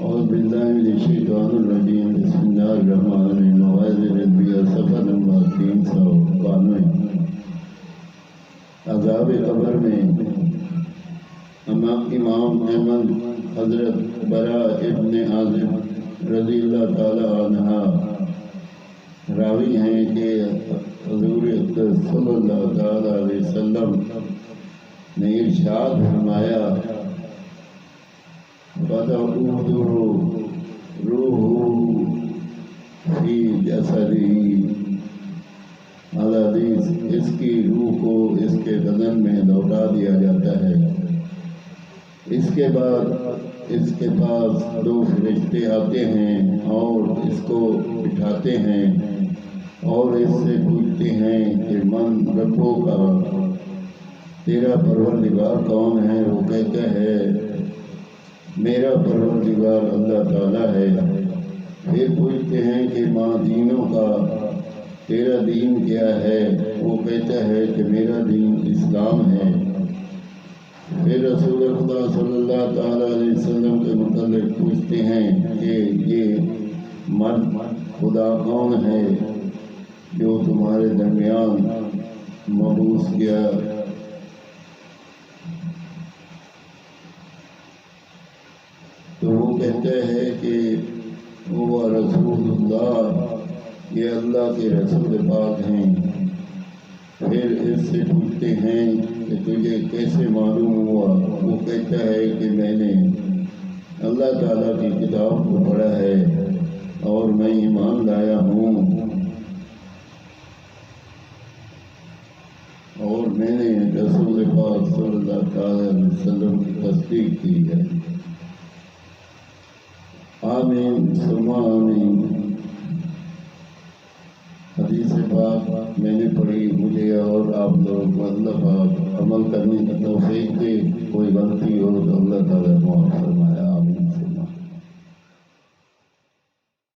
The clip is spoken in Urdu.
أعوذ بالله من الشيطان الرجيم بسم الله الرحمن الرحيم موعظ ربی صفحہ نمبر 392 عذاب قبر میں امام احمد حضرت برا ابن عازب رضی اللہ تعالی عنہ راوی ہیں کہ حضور صلی اللہ تعالی علیہ وسلم نے ارشاد فرمایا وَتَعُودُ رُوحُ فِي جَسَدِهِ الحدیث اس کی روح کو اس کے بدن میں لوٹا دیا جاتا ہے۔ اس کے بعد اس کے پاس دو فرشتے آتے ہیں اور اس کو بٹھاتے ہیں اور اس سے پوچھتے ہیں کہ من ربوں کا، تیرا پروردگار کون ہے؟ وہ کہتا ہے میرا پروردگار اللہ تعالیٰ ہے۔ پھر پوچھتے ہیں کہ ماں دینوں کا، تیرا دین کیا ہے؟ وہ کہتا ہے کہ میرا دین اسلام ہے۔ پھر رسول خدا صلی اللہ تعالیٰ علیہ وسلم کے متعلق پوچھتے ہیں کہ یہ مرد خدا کون ہے جو تمہارے درمیان مبعوث کیا؟ تو وہ کہتا ہے کہ وہ رسول اللہ، یہ اللہ کے رسول پاک ہیں۔ پھر اس سے پوچھتے ہیں کہ تجھے کیسے معلوم ہوا؟ وہ کہتا ہے کہ میں نے اللہ تعالیٰ کی کتاب کو پڑھا ہے اور میں ایمان لایا ہوں اور میں نے رسول پاک صلی اللہ تعالیٰ علیہ وسلم کی تصدیق کی ہے۔ آمین ثم آمین۔ حدیث پاک میں نے پڑھی، مجھے اور آپ لوگ کو اللہ پاک عمل کرنے کی توفیق